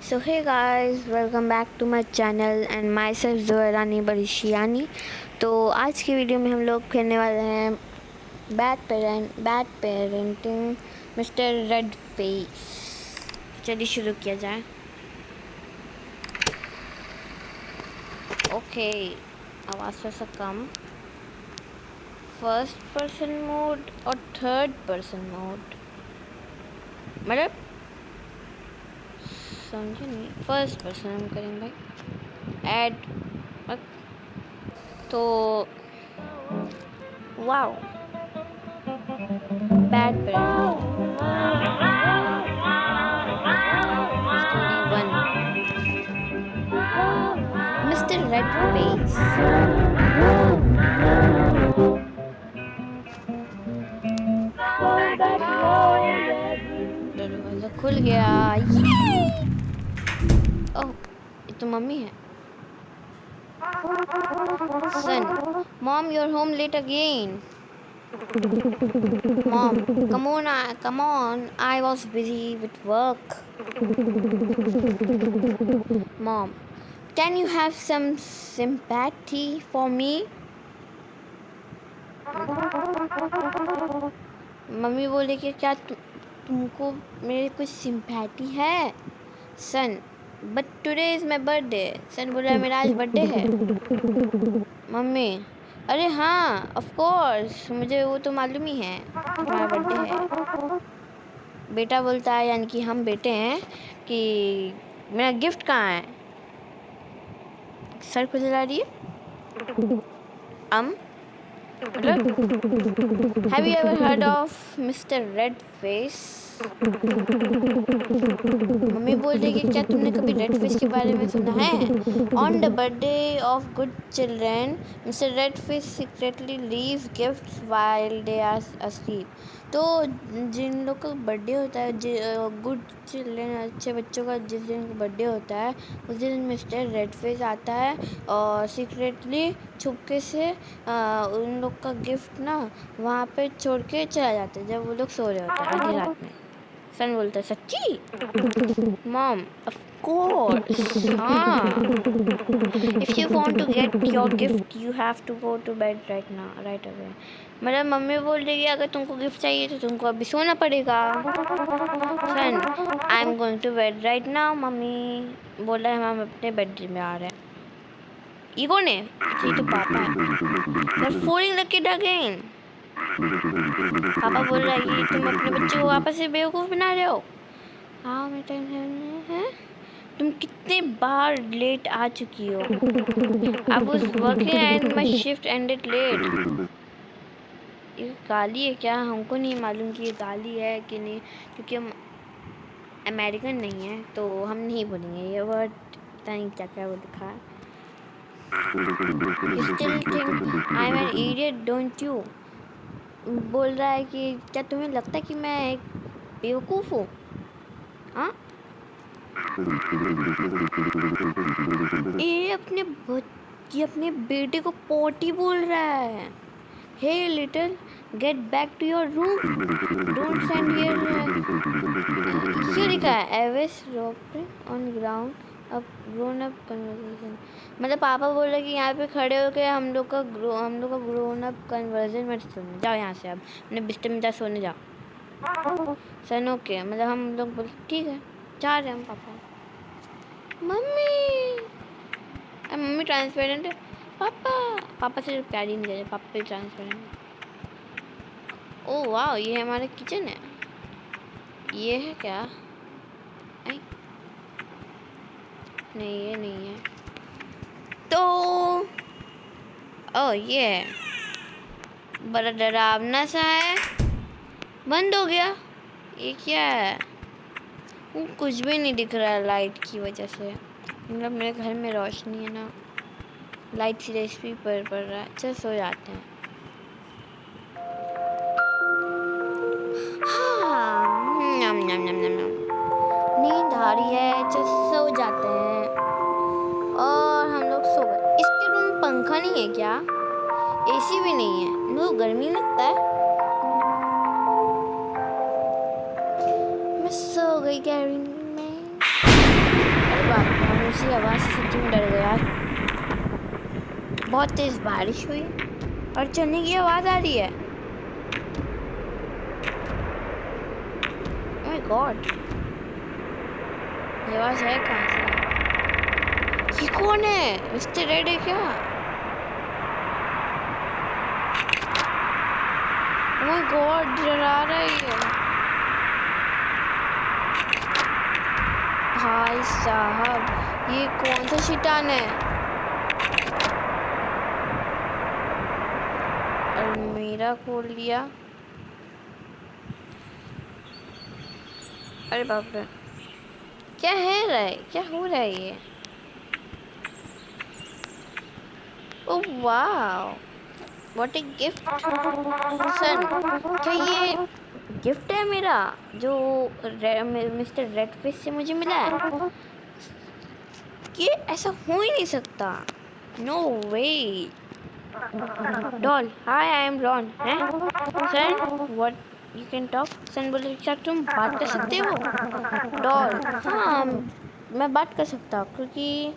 So hey guys, welcome back to my channel and myself जोहरानी बरिशियानी। तो आज की video में हम लोग खेलने वाले हैं bad parenting mister red face. चलिए शुरू किया जाए। ओके, आवाज़ थोड़ा सा कम। फर्स्ट पर्सन मोड और थर्ड पर्सन मोड, मतलब समझे नहीं। फर्स्ट पर्सन हम करेंगे भाई। ऐड तो wow, bad parenting story 1, mister red face. दरवाजा खुल गया। ओह, ये तो मम्मी है। Son, Mom, you're home late again. Mom, come on. I was busy with work. Mom, can you have some sympathy for me? Mummy बोले कि क्या तुमको मेरे कुछ सिंपैथी है? Son, but today is my birthday. Son बोला मेरा आज बर्थडे है। मम्मी, अरे हाँ ऑफ कोर्स, मुझे वो तो मालूम ही है तुम्हारा बर्थडे है। बेटा बोलता है, यानी कि हम बेटे हैं, कि मेरा गिफ्ट कहाँ है? सर खुजला रही है। Have you ever heard of Mr. Red Face? Mummy बोल रही कि क्या तुमने कभी रेड फेस के बारे में सुना है? On the birthday of good children mister red face secretly leaves gifts while they are asleep. तो जिन लोग का बर्थडे होता है, गुड चिल्ड्रन अच्छे बच्चों का जिस दिन बर्थडे होता है, उस दिन मिस्टर रेड फेस आता है और सीक्रेटली छुपके से उन लोग का गिफ्ट ना वहाँ पे छोड़ के चला जाता है जब वो लोग सो रहे होते हैं आधी रात में। सन बोलता है सच्ची? मॉम, ऑफ कोर्स, हाँ। If you want to get your gift you have to go to bed right now, right away. मतलब मम्मी बोल रही है अगर तुमको गिफ्ट चाहिए तो तुमको अभी सोना पड़ेगा। Son, I am going to bed right now. Mummy बोल रहा है हम अपने बेडरूम में आ रहे हैं। ये कौन है? ये तो पापा है। You're fooling the kid again. पापा बोल रहा है कि तुम अपने बच्चे को वापस से बेवकूफ़ बना रहे हो। हाँ मैं टेंशन है। तुम कितने बार लेट आ चुकी हो? I was working and my shift ended late. ये गाली है क्या? हमको नहीं मालूम कि ये गाली है कि नहीं, क्योंकि हम अमेरिकन नहीं है तो हम नहीं बोलेंगे ये वर्ड। पता नहीं क्या क्या वो लिखा है। You still think I'm an idiot, don't you? बोल रहा है कि क्या तुम्हें लगता है कि मैं एक बेवकूफ़ हूँ? हाँ, ये अपने बेटे को पोटी बोल रहा है। Hey little, get back to your room, don't stand here. क्यों लिखा है एवेस रोप ऑन ग्राउंड अब ग्रोन अप कन्वर्सेशन? मतलब पापा बोल रहे कि यहाँ पे खड़े होकर हम लोग का ग्रोन अप कन्वर्सेशन मत सुनो, जाओ यहाँ से, अब अपने बिस्तर में जा सोने जाओ। सन ओके, मतलब हम लोग बोल ठीक है जा रहे हैं हम। मम्मी ट्रांसपेरेंट है। पापा से प्यार ही नहीं दे रहे, पापा भी ट्रांसपेरेंट। ओह वाह, ये हमारा किचन है। ये है क्या? नहीं ये नहीं है तो ओह ये है, बड़ा डरावना सा है। बंद हो गया, ये क्या है? कुछ भी नहीं दिख रहा है लाइट की वजह से। मतलब मेरे घर में रोशनी है ना, लाइट सीरियसली पड़ रहा है। चल सो जाते हैं। हाँ, नींद आ रही है, चल सो जाते हैं। और हम लोग सो गए। इसके रूम में पंखा नहीं है क्या? एसी भी नहीं है, नो गर्मी लगता है। मैं सो गई गैरी में। बात नहीं, हम उसी आवाज़ से सच्ची डर गए यार। बहुत तेज़ बारिश हुई और चलने की आवाज़ आ रही है। ओह माय गॉड, ये आवाज़ है कहाँ से? ये कौन है? मिस्टर रेड है क्या? ओह माय गॉड, डरा रहा है ये। भाई साहब, ये कौन सा शैतान है? अलमीरा खोल लिया। अरे बाप रे, क्या है रहा है, क्या हो रहा है ये? ओह वाह, व्हाट ए गिफ्ट। सन, क्या ये गिफ्ट है मेरा जो मिस्टर रेडफिश से मुझे मिला है? ये ऐसा हो ही नहीं सकता। No way. Doll, hi I am Ron. हैं son, what you can talk? Son बोले, क्या तुम बात कर सकते हो? डॉल, हाँ मैं बात कर सकता हूँ क्योंकि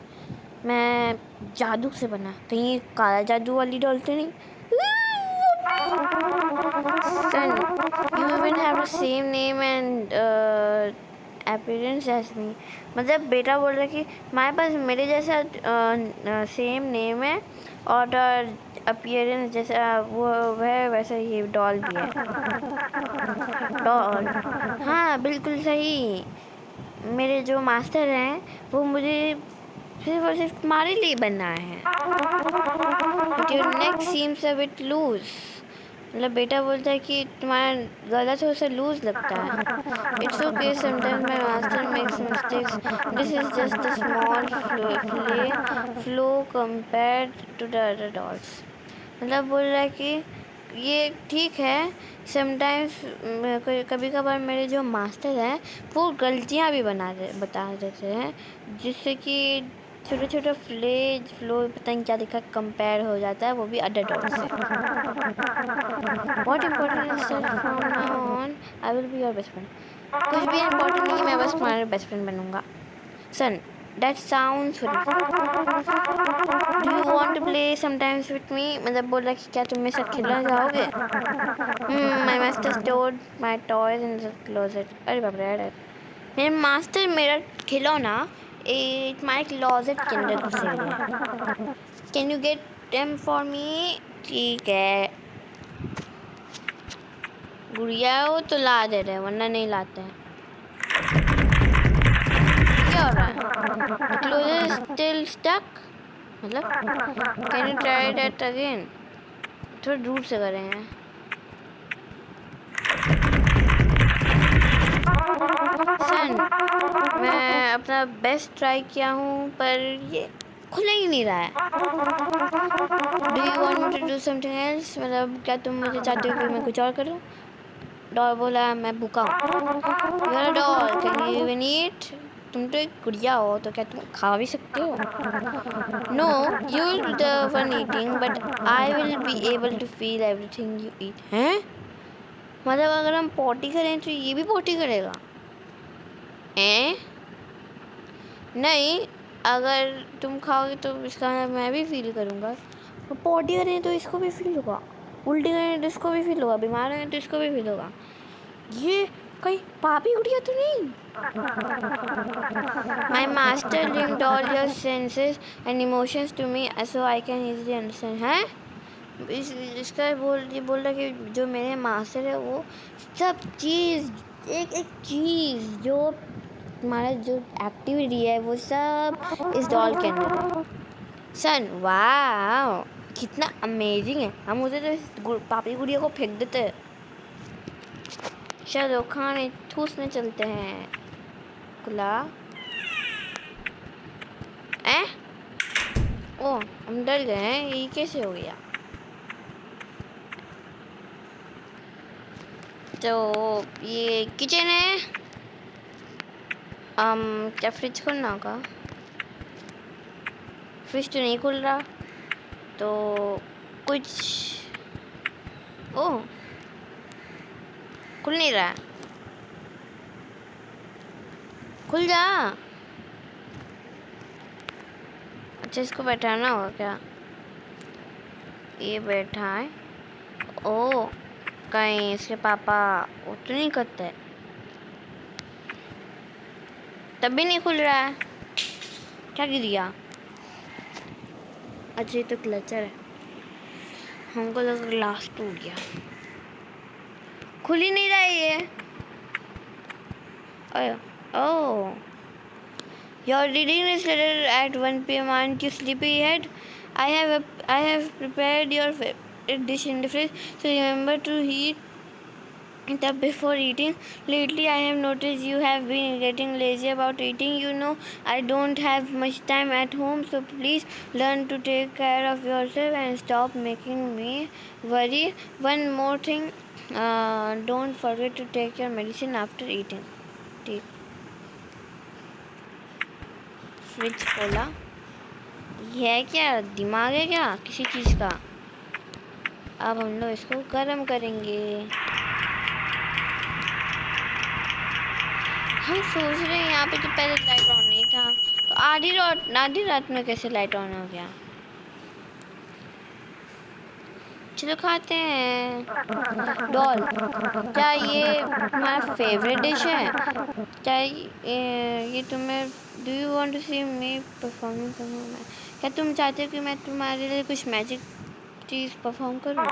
मैं जादू से बना। कहीं काला जादू वाली डॉल तो नहीं? Son, you even have the same name and appearance as me. मतलब बेटा बोल रहा है कि हमारे पास मेरे जैसा सेम नेम है और अपीयरेंस जैसा वो है, वैसा ही डॉल भी है। डॉल, हाँ बिल्कुल सही। मेरे जो मास्टर हैं वो मुझे सिर्फ और सिर्फ तुम्हारे लिए बनना है। But your neck seems a bit loose. मतलब बेटा बोलता है कि तुम्हारा गला थोड़ा सा लूज लगता है। It's okay, sometimes my master makes mistakes, this is just a small flaw compared to the other dolls. मतलब बोल रहा है कि ये ठीक है, समटाइम्स कभी कभार मेरे जो मास्टर हैं वो गलतियाँ भी बता देते हैं, जिससे कि छोटे छोटे फ्लो पता नहीं क्या दिखा कंपेयर हो जाता है, वो भी अदर डॉग से। What important is that from now on I will be your best friend. कुछ भी इम्पोर्टेंट नहीं, मैं बस तुम्हारा बेस्ट फ्रेंड बनूंगा। Son, that sounds do you want to play sometimes with me? मतलब बोल रहा कि क्या तुम मेरे साथ खेलना चाहोगे? My master stored my toys in the closet. अरे बाप रे, मेरे मास्टर मेरा खिलौना एक माय क्लोजेट के अंदर घुसे हुए हैं। Can you get them for me? ठीक है, गुड़िया हो तो ला दे रहे, वरना नहीं लाते हैं। क्या हो रहा है? The closet still stuck. मतलब can you try that again? थोड़ा दूर से कर रहे हैं। सन, मैं अपना बेस्ट ट्राई किया हूँ पर ये खुला ही नहीं रहा है। Do you want me to do something else? मतलब क्या तुम मुझे चाहते हो कि मैं कुछ और करूँ? डॉल बोला, मैं भूखा हूँ। यार डॉल, कैन यू इवन ईट? तुम तो एक गुड़िया हो तो क्या तुम खा भी सकते हो? No, you will be the one eating but I will be able to feel everything you eat. हैं? मतलब अगर हम पॉटी करें तो ये भी पॉटी करेगा? नहीं, अगर तुम खाओगे तो इसका मैं भी फील करूँगा। तो पॉटी करें तो इसको भी फील होगा, उल्टी करें तो इसको भी फील होगा, बीमार हैं तो इसको भी फील होगा। ये कहीं पापी गुड़िया तो नहीं? My master linked all your senses and emotions to me so I can easily understand. हैं? इसका ये बोल रहा है कि जो मेरे मास्टर है वो सब चीज़, एक एक चीज़ जो तुम्हारा जो एक्टिविटी है वो सब इस डॉल के अंदर है। सन, वाह कितना अमेजिंग है। हम उसे तो इस पापी गुड़िया को फेंक देते हैं। चलो खाने ठूसने चलते हैं। खुला ओ, हम डर गए हैं, ये कैसे हो गया? तो ये किचन है। क्या फ्रिज खुलना होगा? फ्रिज तो नहीं खुल रहा, तो कुछ ओह खुल नहीं रहा। खुल जा। अच्छा, इसको बैठाना होगा क्या? ये बैठा है। ओ, कहीं इसके पापा वो तो नहीं करते, तब भी नहीं खुल रहा है। क्या गिर गया? अच्छा, ये तो क्लचर है। हमको लगा ग्लास टूट गया। खुल ही नहीं रहा है ये। ओह, you're reading this letter at 1 p.m. Aren't you sleepyhead? I have prepared your favorite dish in the fridge, so remember to heat it up before eating. Lately, I have noticed you have been getting lazy about eating. You know, I don't have much time at home, so please learn to take care of yourself and stop making me worry. One more thing, don't forget to take your medicine after eating. ठीक। Fridge खोला। ये है क्या? दिमाग है क्या किसी चीज़ का? अब हम लोग इसको गर्म करेंगे। हम सोच रहे हैं यहाँ पे तो पहले लाइट ऑन नहीं था, तो आधी रात में कैसे लाइट ऑन हो गया? चलो खाते हैं। डॉल, क्या ये तुम्हारा फेवरेट डिश है? क्या ये तुम्हें do you want to see me performing? क्या तुम चाहते हो कि मैं तुम्हारे लिए कुछ मैजिक चीज़ परफॉर्म करूँ?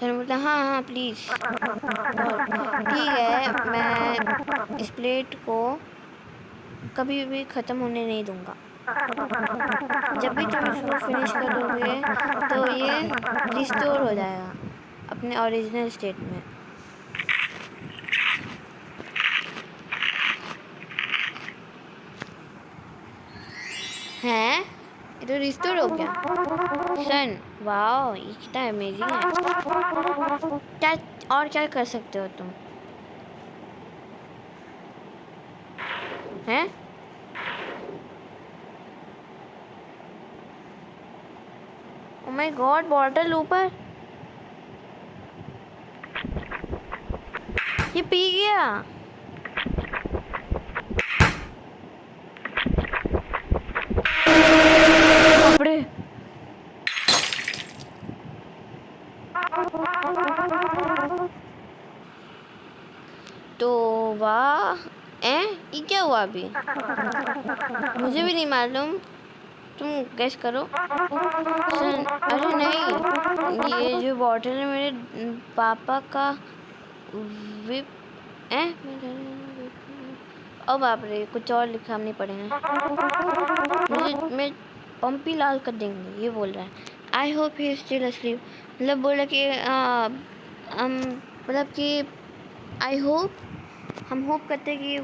सर बोलता हाँ हाँ प्लीज़। ठीक है, मैं इस प्लेट को कभी भी ख़त्म होने नहीं दूँगा। जब भी तुम इसको फिनिश कर दोगे तो ये रिस्टोर हो जाएगा अपने ओरिजिनल स्टेट में। हैं? ये तो रिस्टोर हो गया। सन, वाओ, ये कितना अमेजिंग है। क्या और क्या कर सकते हो तुम? हैं? ओ माय गॉड, बॉटल ऊपर। ये पी गया। कपड़े। तो वाह, ये क्या हुआ अभी? मुझे भी नहीं मालूम, तुम गेस करो। अरे नहीं, ये जो बॉटल है मेरे पापा का विप अब बाप रे, कुछ और लिखा नहीं पड़ेगा। मैं पंपी लाल कर देंगे, ये बोल रहा है। I hope he still asleep, मतलब बोला कि मतलब कि आई होप, हम होप करते हैं कि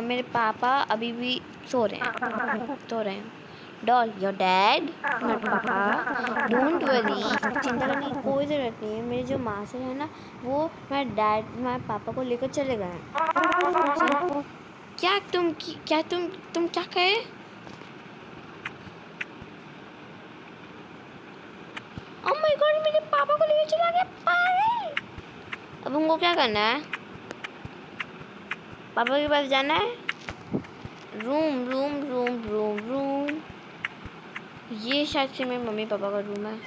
मेरे पापा अभी भी सो रहे हैं। डॉल, योर डैड नॉट पापा, डोंट वरी, चिंता करने की कोई ज़रूरत नहीं है। मेरे जो मास्टर है ना, वो मेरे पापा को लेकर चले गए हैं। क्या तुम क्या कहे? ओह माय गॉड, मेरे पापा को लेकर चला गया पागल। अब हमको क्या करना है? पापा के पास जाना है। Room room room room room, ये शायद से मेरे मम्मी पापा का रूम है।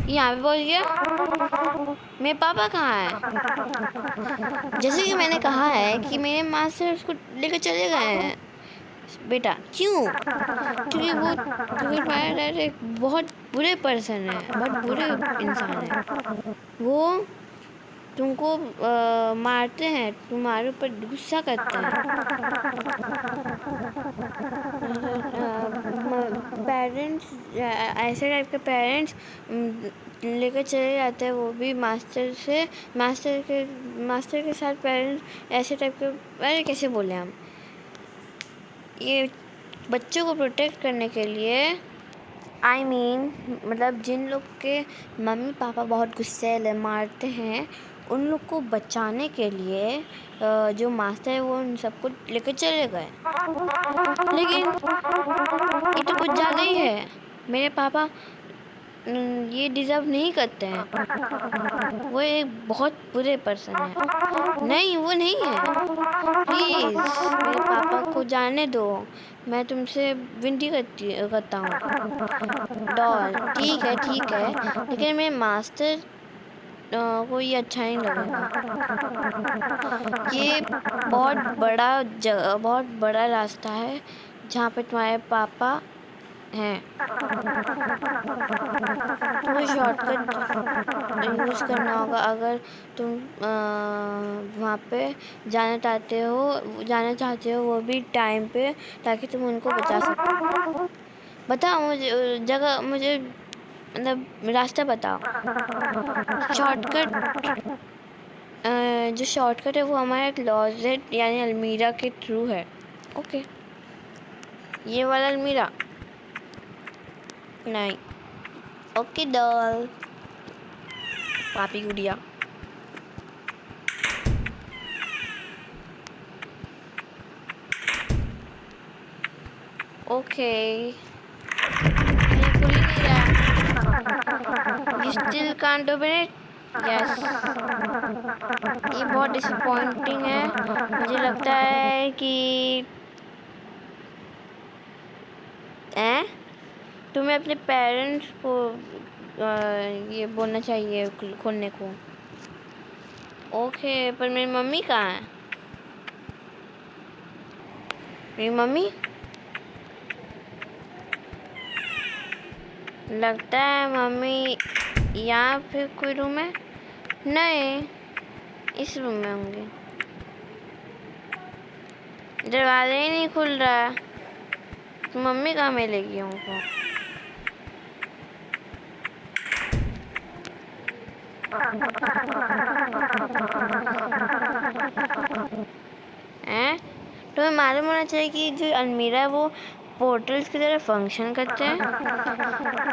यहाँ पे बोल गया मेरे पापा कहाँ है? जैसे कि मैंने कहा है कि मेरे मास्टर उसको लेकर चले गए हैं। बेटा क्यों? क्योंकि तुम्हारा डैड एक बहुत बुरे पर्सन है, बहुत बुरे इंसान है। वो तुमको मारते हैं, तुम्हारे ऊपर गुस्सा करते हैं। पेरेंट्स, ऐसे टाइप के पेरेंट्स लेकर चले जाते हैं, वो भी मास्टर के साथ पेरेंट्स ऐसे टाइप के। अरे कैसे बोले हम, ये बच्चों को प्रोटेक्ट करने के लिए, मतलब जिन लोग के मम्मी पापा बहुत गुस्से मारते हैं, उन लोग को बचाने के लिए जो मास्टर है वो उन सबको लेकर चले गए। लेकिन ये तो कुछ ज़्यादा ही है। मेरे पापा ये डिज़र्व नहीं करते हैं। वो एक बहुत बुरे पर्सन है। नहीं, वो नहीं है। प्लीज़ मेरे पापा को जाने दो। मैं तुमसे विनती करता हूँ। डॉल, ठीक है, ठीक है, लेकिन मेरे मास्टर को ये अच्छा नहीं लगेगा। ये बहुत बड़ा रास्ता है जहाँ पे तुम्हारे पापा हैं। तुम्हें शॉर्टकट यूज़ करना होगा अगर तुम वहाँ पे जाना चाहते हो, वो भी टाइम पे, ताकि तुम उनको बचा सको। बताओ मुझे मतलब रास्ता बताओ। जो शॉर्टकट है वो हमारे क्लोजेट यानी अलमीरा के थ्रू है। ओके, ये वाला अलमीरा नहीं। ओके डॉल, पापी गुड़िया। ओके, ये खुल ही नहीं रहा। You still can't open it? Yes. ये बहुत डिसअपॉइंटिंग है। मुझे लगता है कि तुम्हें अपने पेरेंट्स को ये बोलना चाहिए खोलने को। ओके, पर मेरी मम्मी कहाँ है? मेरी मम्मी लगता है मम्मी यहाँ पे कोई रूम है। नहीं, इस रूम में होंगे। दरवाज़ा ही नहीं खुल रहा। तो मम्मी कहाँ मिलेगी हमको? हैं? तुम्हें मालूम होना चाहिए कि जो अलमीरा है वो पोर्टल्स की तरह फंक्शन करते हैं।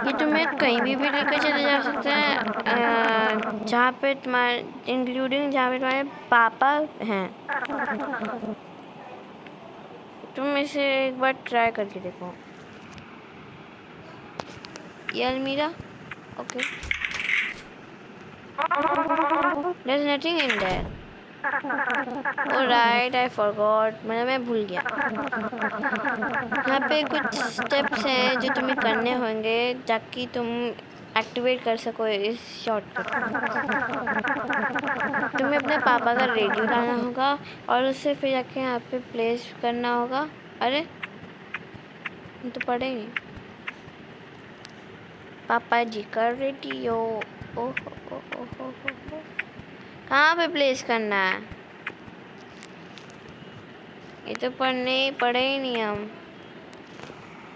ये तुम्हें कहीं भी लेकर चले जा सकते हैं, जहाँ पे तुम्हारे पापा हैं। तुम इसे एक बार ट्राई करके देखो। ये अलमीरा, okay, there's nothing in there. Alright, I forgot, मैं भूल गया। यहाँ पे कुछ स्टेप्स हैं जो तुम्हें करने होंगे ताकि तुम एक्टिवेट कर सको इस शॉर्टकट। तुम्हें अपने पापा का रेडियो लाना होगा और उससे फिर जाके यहाँ पे प्लेस करना होगा। अरे तो पड़े ही नहीं। पापा जी का रेडियो, ओह कहाँ पे प्लेस करना है? ये तो पढ़े ही नहीं हम।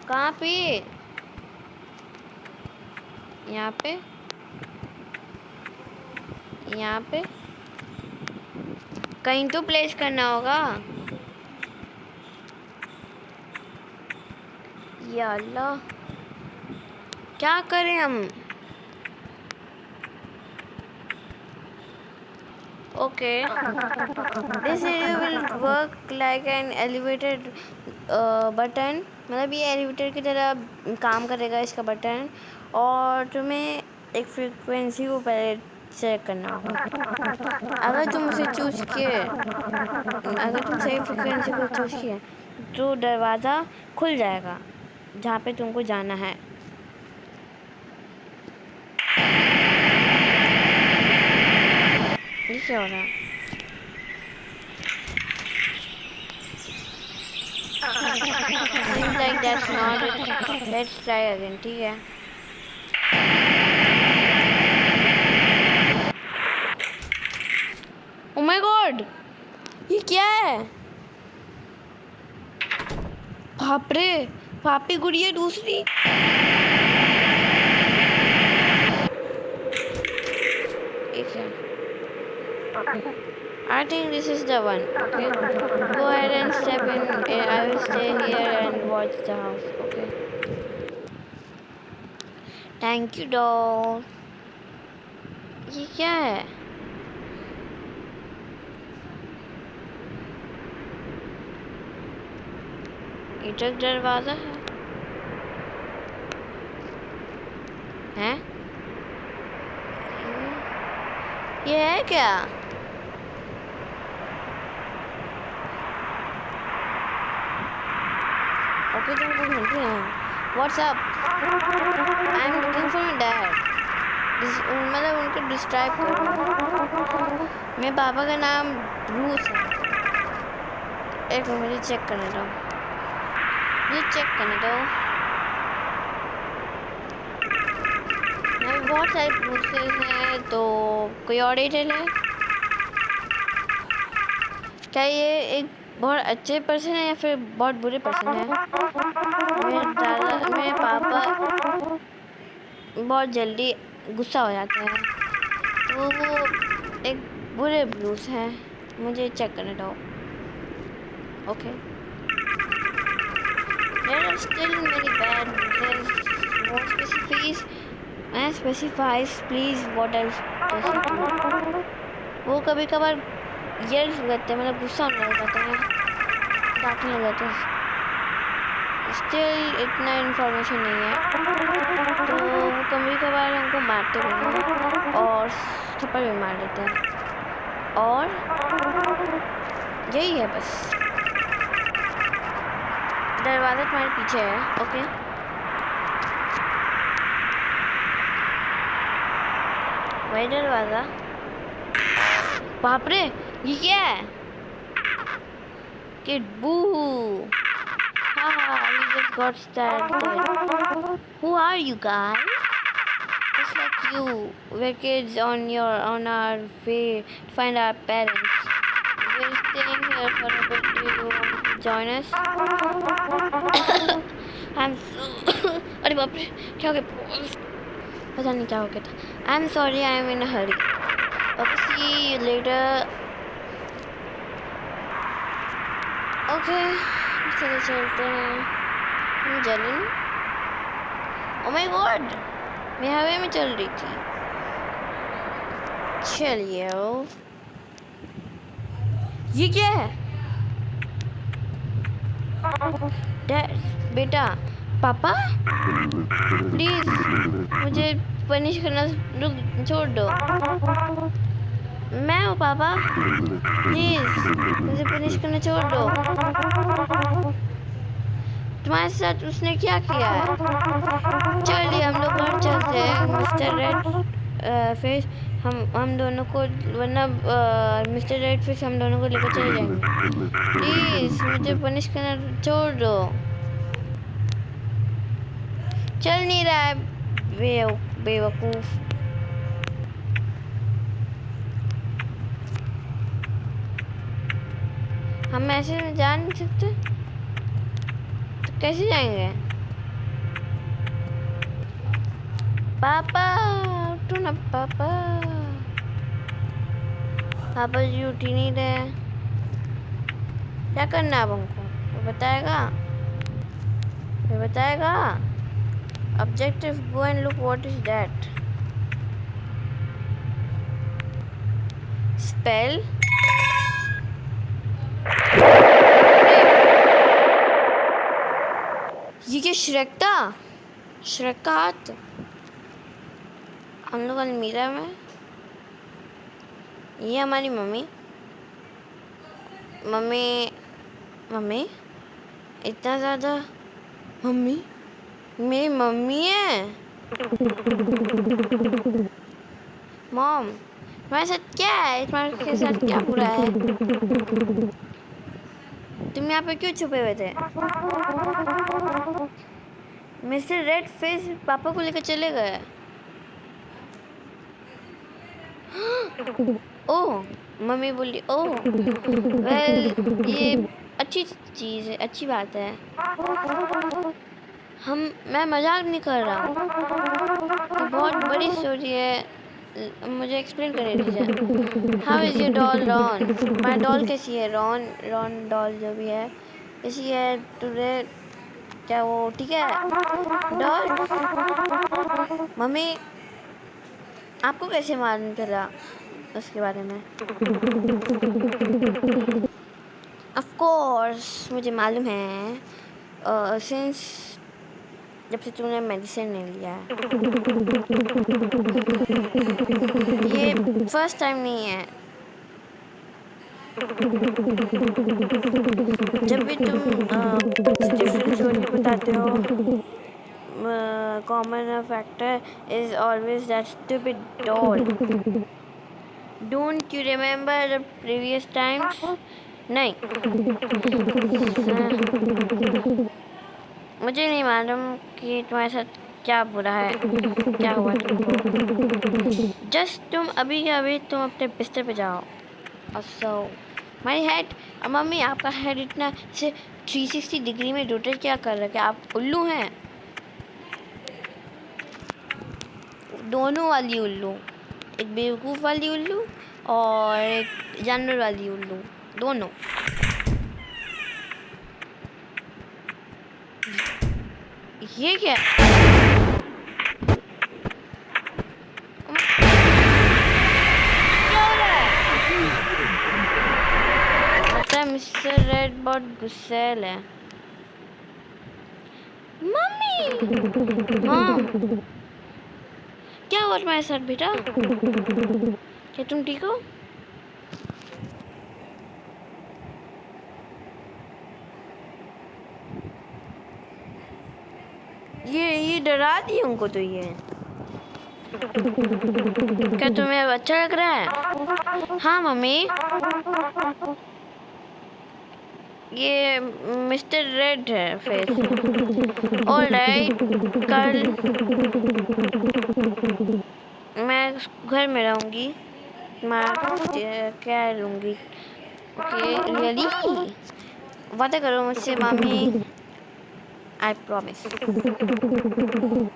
कहाँ पे? यहाँ पे, यहाँ पे कहीं तो प्लेस करना होगा। या अल्लाह, क्या करें हम? Okay, this area will work like an elevator button. मतलब ये एलिवेटर की तरह काम करेगा इसका बटन, और तुम्हें एक फ्रीक्वेंसी को पहले चेक करना होगा। अगर तुम सही फ्रीक्वेंसी को चूज़ किए तो दरवाज़ा खुल जाएगा जहाँ पे तुमको जाना है। ये क्या हो रहा है? Seems like that's not it. Let's try again, ठीक है? Oh my God! ये क्या है? बाप रे, पापी गुड़िया दूसरी। एक है। I think this is the one. Okay, go ahead and step in. I will stay here and watch the house. Okay. Thank you, doll. ये क्या है? ये तक दरवाज़ा है। हैं? ये है क्या? ओके तुम कुछ मिलते हैं। What's up? I am looking for my dad. मतलब उनको डिस्क्राइब करो। मेरे पापा का नाम ब्रूस है। एक मिनट मुझे चेक करने दो। यहाँ पे बहुत सारे ब्रूसेस हैं, तो कोई और डिटेल है? क्या ये एक बहुत अच्छे पर्सन है या फिर बहुत बुरे पर्सन है? मेरे पापा बहुत जल्दी गुस्सा हो जाते हैं, तो वो एक बुरे ब्रूस हैं। मुझे चेक करने दो। Okay. There are still many bad bruises. More specifies please what else does he do? वो कभी कभार यर्स करते हैं, मतलब गुस्सा होने लग जाते हैं, डांटने लग जाते हैं। स्टिल इतना इन्फॉर्मेशन नहीं है, तो वो कभी कभार हमको मारते भी हैं और थप्पड़ भी मार देते हैं, और यही है बस। दरवाज़ा तुम्हारे पीछे है। ओके। वही दरवाज़ा। बाप रे, ये क्या है? किड बू। We just got started. Who are you guys? Just like you, we're kids on our way to find our parents. We're staying here for a bit. Do you want to join us? I'm so अरे बाप रे, क्या हो गया? पता नहीं क्या हो गया था। I'm sorry, I'm in a hurry. Okay, see you later. Okay, चलो चलते हैं। हम जलन। Oh my God, मैं हवा में चल रही थी। चलिए। ये क्या है? बेटा, पापा प्लीज मुझे पनिश करना छोड़ दो। मैं हूँ पापा, प्लीज मुझे पनिश करना छोड़ दो। तुम्हारे साथ उसने क्या किया है? चलिए हम लोग घर चलते हैं मिस्टर रेड फेस। हम दोनों को, वरना मिस्टर रेड फेस हम दोनों को लेकर चले जाएंगे। प्लीज मुझे पनिश करना छोड़ दो। चल नहीं रहा है बेवकूफ। हम ऐसे में जा नहीं सकते, तो कैसे जाएंगे? पापा उठो ना पापा। पापा जी उठ ही नहीं रहे। क्या करना है अब हमको? वो बताएगा। Objective, go and look what is that. Spell. ये क्या श्रेक का हाथ? हम लोग अलमीरा में। ये हमारी मम्मी इतना ज़्यादा मम्मी, मेरी मम्मी है। मॉम, तुम्हारे साथ क्या है? तुम्हारे साथ क्या बुरा है? तुम यहाँ पे क्यों छुपे हुए थे? मिस्टर रेड फेस पापा को लेकर चले गए। ओह, मम्मी बोली ओह वेल, ये अच्छी चीज़ है, अच्छी बात है। मैं मजाक नहीं कर रहा हूँ, ये बहुत बड़ी स्टोरी है। मुझे एक्सप्लेन करने दीजिए। How is your doll Ron? My doll कैसी है? रॉन डॉल जो भी है कैसी है टुडे? क्या वो ठीक है? डॉल मम्मी आपको कैसे मालूम चला उसके बारे में? ऑफ कोर्स मुझे मालूम है, सिंस जब से तुमने मेडिसिन नहीं लिया है। ये फर्स्ट टाइम नहीं है। जब भी तुम डिफरेंट स्टोरी बताते हो, common factor is always that stupid doll. Don't you remember the previous times? नहीं। मुझे नहीं मालूम कि तुम्हारे साथ क्या बुरा है, क्या हुआ तुमको। जस्ट तुम अभी के अभी तुम अपने बिस्तर पे जाओ और सो। माई हेड, मम्मी आपका हेड इतना से 360 डिग्री में रोटेट क्या कर रहा है? क्या आप उल्लू हैं? दोनों वाली उल्लू, एक बेवकूफ़ वाली उल्लू और एक जानवर वाली उल्लू, दोनों। ये क्या? क्या हो रहा है? लगता है मिस्टर रेड बहुत गुस्सैल है। मम्मी, हाँ क्या हुआ तुम्हारे साथ बेटा? क्या तुम ठीक हो? ये डरा दी उनको तो ये। क्या तुम्हें अब अच्छा लग रहा है? हाँ मम्मी, ये मिस्टर रेड है फेस। ऑलराइट, कल मैं घर में रहूँगी, मैं क्या लूँगी। Okay really? वादा करो मुझसे मम्मी, आई प्रॉमिस।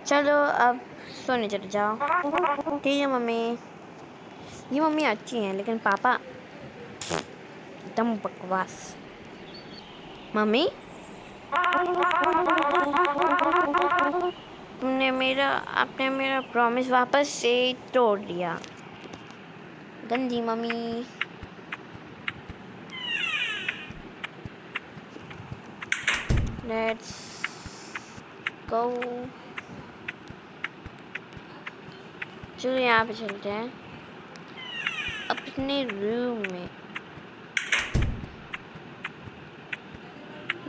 चलो अब सोने चले जाओ। ठीक है मम्मी। ये मम्मी अच्छी हैं लेकिन पापा एकदम बकवास। मम्मी, आपने मेरा प्रॉमिस वापस से तोड़ दिया। गंदी मम्मी। Let's go. चलो यहाँ पे चलते हैं अपने रूम में।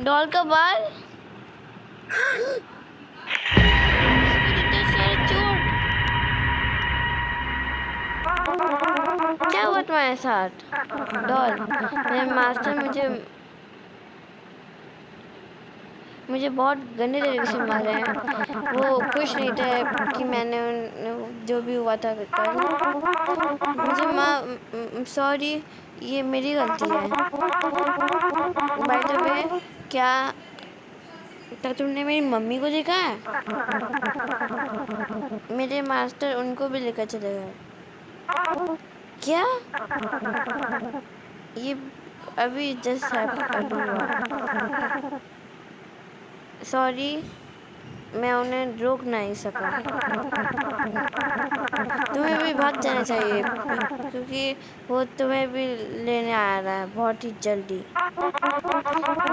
डॉल का बाल क्या हुआ तुम्हारे साथ? डॉल, मेरे मास्टर मुझे बहुत गंदे तरीके से मारे हैं। वो खुश नहीं थे कि मैंने जो भी हुआ था कल। मुझे सॉरी, ये मेरी गलती है। बाय द वे, क्या तुमने मेरी मम्मी को देखा है? मेरे मास्टर उनको भी लेकर चले गए। क्या? ये अभी जस्ट हुआ। सॉरी, मैं उन्हें रोक नहीं सका। तुम्हें भी भाग जाना चाहिए क्योंकि वो तुम्हें भी लेने आ रहा है बहुत ही जल्दी।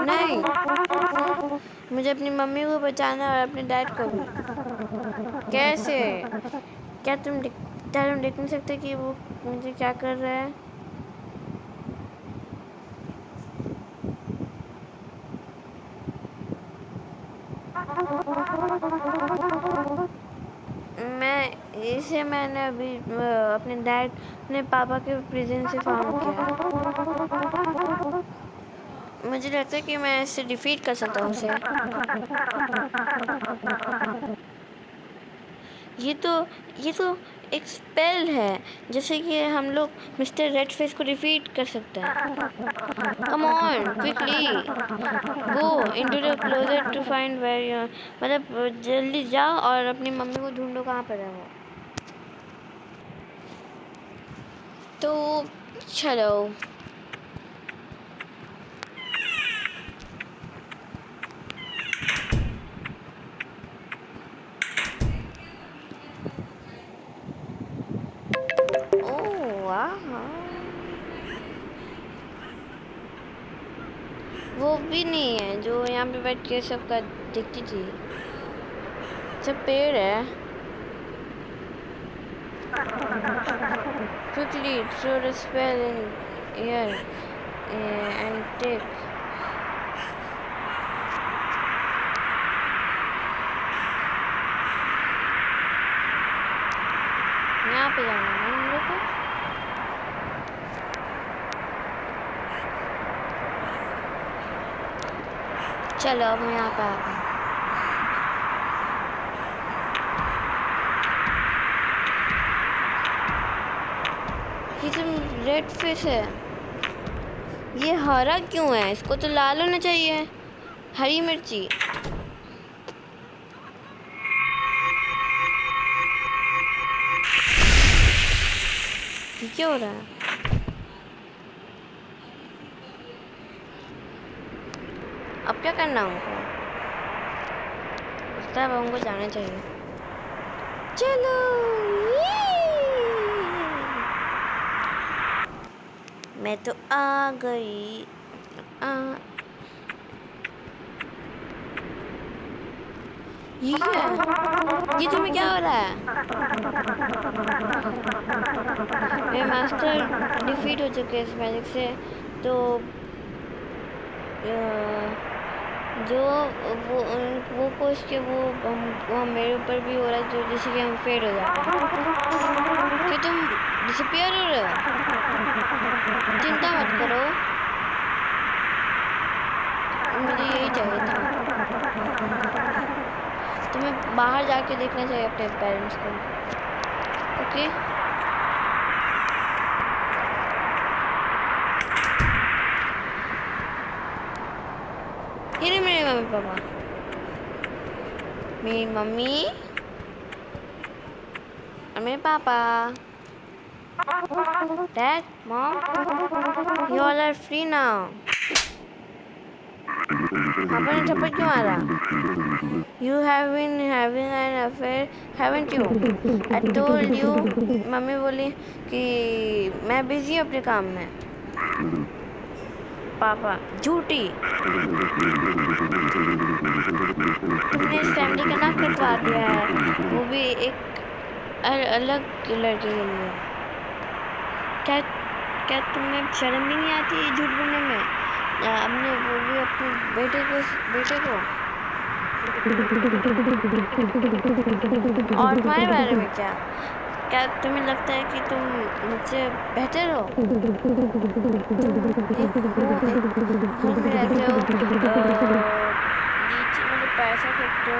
नहीं, मुझे अपनी मम्मी को बचाना और अपने डैड को भी। कैसे? क्या तुम देख नहीं सकते कि वो मुझे क्या कर रहा है? मैंने अभी अपने पापा के प्रेजेंस से फाउंड किया। मुझे लगता है कि मैं इसे डिफीट कर सकता हूँ उसे। ये तो एक स्पेल है, जैसे कि हम लोग मिस्टर रेड फेस को डिफीट कर सकते हैं। Come on quickly go into the closet to find where you, मतलब जल्दी जाओ और अपनी मम्मी को ढूंढो कहाँ पर है वो। तो चलो। वो भी नहीं है जो यहाँ पे बैठ के सबका दिखती थी। सब पेड़ है। Quickly throw the spell in here and take. यहाँ पे जाना है हम लोग को। चलो अब मैं यहाँ पे आ गई। ये तो रेड फिश है। ये हरा क्यों है? इसको तो लाल होना चाहिए। हरी मिर्ची। ये क्या हो रहा है? अब क्या करना है हमको? लगता है अब हमको जाना चाहिए। चलो मैं तो आ गई। ये क्या है? ये तुम्हें क्या हो रहा है? मेरे मास्टर डिफीट हो चुके हैं इस मैजिक से। तो जो वो कोच के वो मेरे ऊपर भी हो रहा है, जो जैसे कि हम फेड हो जाते हैं। कि तुम डिसअपियर हो रहे हो? चिंता मत करो, मुझे यही चाहिए था। तुम्हें बाहर जाके देखना चाहिए अपने पेरेंट्स को। ओके ये मेरे मम्मी पापा। मेरी मम्मी और मेरे पापा। Dad, Mom, you all are free now. पापा ने थप्पड़ क्यों मारा? You have been having an affair, haven't you? I told you. Mummy बोली कि मैं बिजी हूँ अपने काम में। पापा झूठी। तुमने इस फैमिली का नाक कटवा दिया है, वो भी एक अलग लड़के के लिए। क्या तुम्हें शर्म भी नहीं आती है झूठ बोलने में? अपने वो भी अपने बेटे को और तुम्हारे बारे में क्या तुम्हें लगता है कि तुम मुझसे बेहतर हो? घर में रहते हो, मतलब पैसा फेंकते हो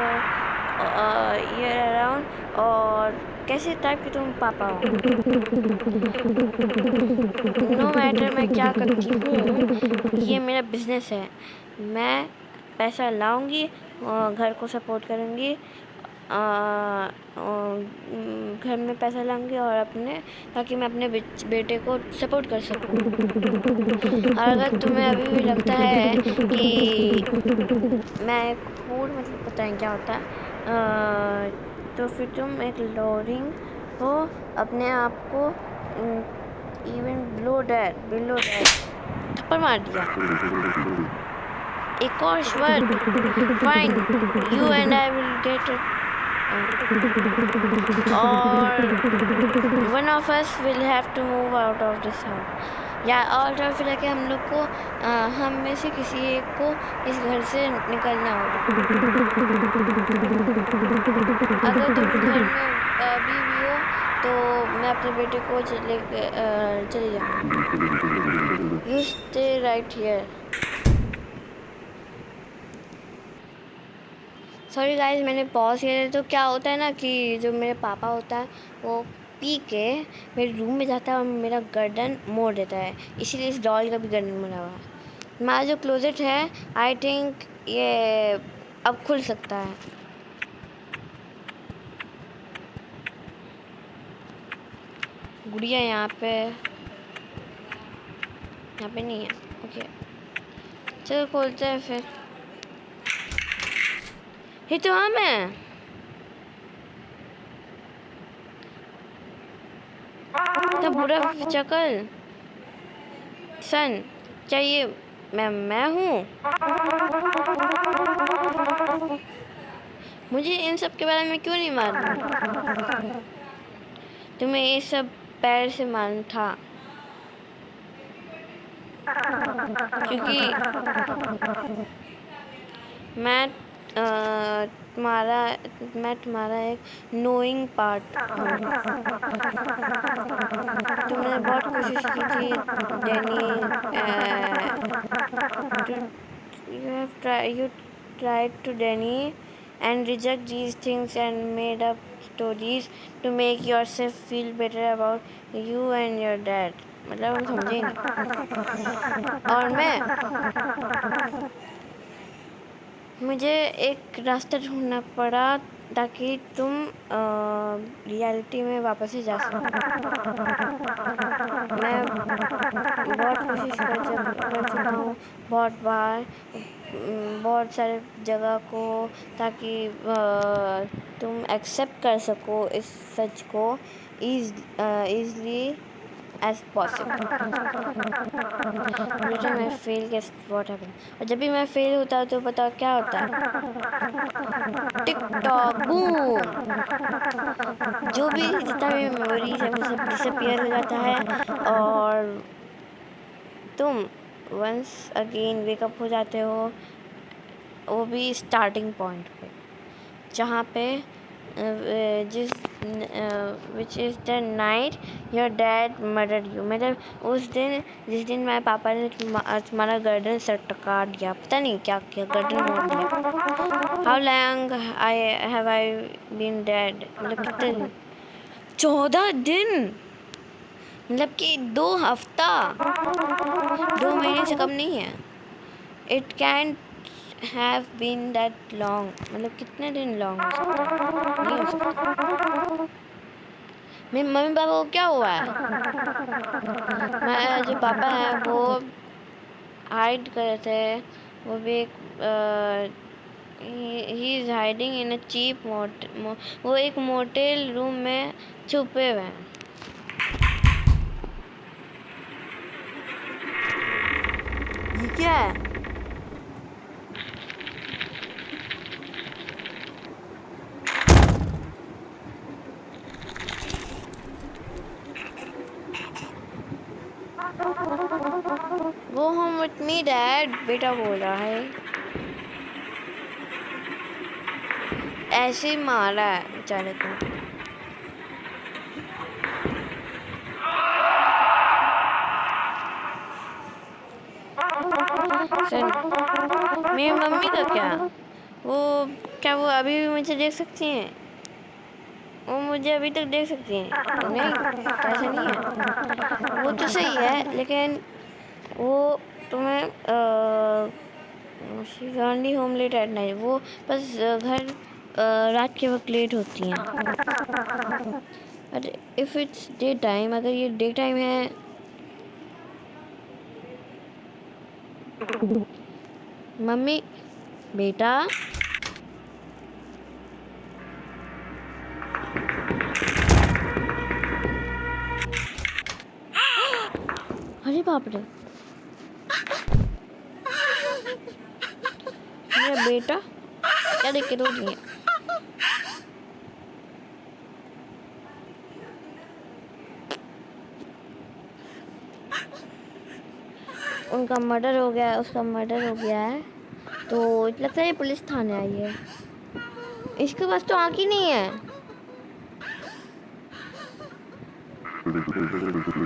ईयर अराउंड, और कैसे टाइप के तुम पापा हो? नो मैटर मैं क्या करती हूँ, ये मेरा बिजनेस है। मैं पैसा लाऊंगी और घर को सपोर्ट करूँगी, घर में पैसा लाऊंगी और अपने, ताकि मैं अपने बेटे को सपोर्ट कर सकूँ। और अगर तुम्हें अभी भी लगता है कि मैं फूड मतलब पता नहीं क्या होता है, तो फिर तुम एक लोरिंग हो अपने आप को। इवन बिलो डैड थप्पड़ मार दिया। एक और word, fine, you and I will get it, और one of us will have to move out of this house. या और फिर आके हम लोग को हम में से किसी एक को इस घर से निकलना होगा। अगर तुम घर में अभी भी हो तो मैं अपने बेटे को चले जाऊँगी। You stay right here. Sorry guys, मैंने पॉज किया। तो क्या होता है ना कि जो मेरे पापा होता है वो पी के मेरे रूम में जाता है और मेरा गर्दन मोड़ देता है, इसीलिए इस डॉल का भी गर्दन मोड़ा हुआ है। हमारा जो क्लोजेट है आई थिंक ये अब खुल सकता है। गुड़िया यहाँ पे नहीं है। ओके चलो खोलते हैं फिर। ये तो हम है। तो बुरा चकल सन चाहिए। मैं हूँ। मुझे इन सब के बारे में क्यों नहीं मालूम? तुम्हें ये सब पैर से मालूम था, क्योंकि मैं तुम्हारा एक नोइंग पार्ट हूँ। तुमने बहुत कोशिश की थी Danny, you tried to Danny and reject these things and made up stories to make yourself feel better about you and your dad. मतलब हम समझे नहीं। और मुझे एक रास्ता ढूंढना पड़ा ताकि तुम रियलिटी में वापस से जा सको। मैं बहुत कोशिश कर चुका हूँ, बहुत बार, बहुत सारे जगह को, ताकि तुम एक्सेप्ट कर सको इस सच को easily as possible. Every time I fail, guess what happens? और जब भी मैं फेल होता है तो बताओ क्या होता है? टिक टॉक बूम, जो भी जितना भी मेमोरीज है वो सब डिसअपियर हो जाता है और तुम वंस अगेन वेकअप हो जाते हो, वो भी स्टार्टिंग पॉइंट पे, जहाँ पे जिस which is the night your dad murdered you. मतलब उस दिन, जिस दिन मेरे पापा ने तुम्हारा गर्दन सर काट दिया, पता नहीं क्या किया, गर्दन मोड़ दिया। How long have I been dead? मतलब कितने दिन? 14 दिन, मतलब कि 2 हफ्ता, 2 महीने से कम नहीं है। It can have been that long, मतलब कितने दिन लॉन्ग हो सकता है? नहीं हो सकता। मेरे मम्मी पापा को क्या हुआ है? मैं जो पापा हैं वो हाइड कर रहे थे, वो भी एक ही is hiding in a cheap वो एक मोटेल रूम में छुपे हुए हैं। ये क्या है? वो हम विथ मी डैड, बेटा बोल रहा है। ऐसे ही मारा है बेचारे को। मेरी मम्मी का क्या? क्या वो अभी भी मुझे देख सकती हैं? वो मुझे अभी तक देख सकती हैं? नहीं, ऐसा नहीं है। वो तो सही है, लेकिन वो तुम्हें only home late at night, वो बस घर रात के वक्त लेट होती हैं। अरे इफ़ इट्स डे टाइम, अगर ये डे टाइम है, मम्मी, बेटा, अरे बाप रे, मेरा बेटा क्या देख के रो रही है? उनका मर्डर हो गया है, उसका मर्डर हो गया है, तो लगता है ये पुलिस थाने आई है। इसके पास तो आँख ही नहीं है।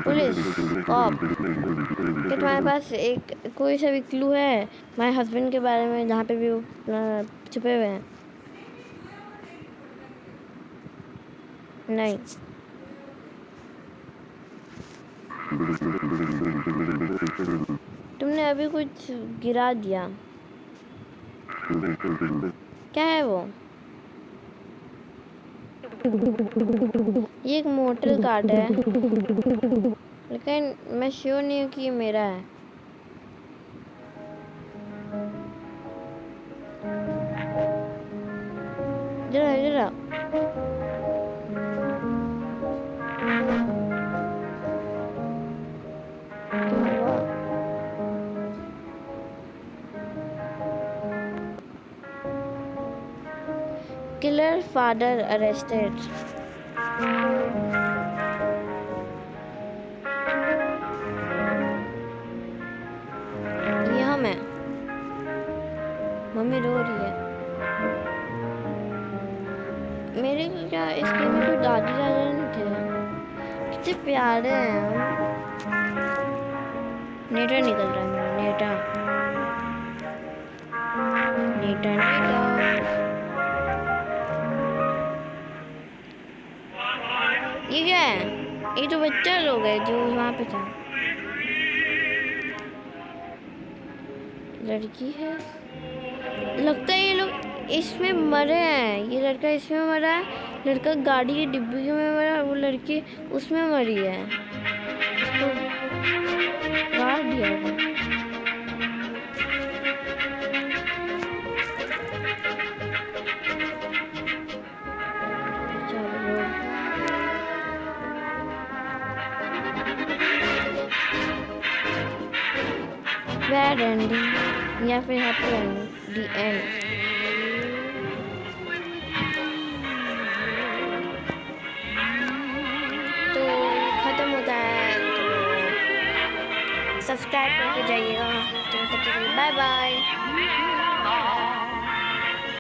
पुलिस कॉप, क्या तुम्हारे पास एक कोई सा भी क्लू है हमारे हस्बैंड के बारे में, जहाँ पे भी वो छुपे हुए हैं? नहीं। तुमने अभी कुछ गिरा दिया, क्या है वो? ये एक मोटर कार्ड है, लेकिन मैं श्योर नहीं हूँ कि ये मेरा है। जरा जरा Killer father arrested. ये हम है। मम्मी रो रही है। मेरे क्या इस गेम में कोई दादी दादा नहीं थे? कितने प्यारे हैं हम। नेटा निकल रहा है मेरा, नेटा नेटा नेटा। ये क्या है? ये तो बच्चा लोग है जो वहाँ पे था। लड़की है, लगता है ये लोग इसमें मरे हैं। ये लड़का इसमें मरा है, लड़का गाड़ी की डिब्बी में मरा, वो लड़की उसमें मरी है। इसको मार दिया होगा। बैड एंडिंग या फिर हैप्पी एंडिंग, दी एंड। तो खत्म होता है, तो सब्सक्राइब करके जाइएगा। तो तब तक के लिए बाय बाय।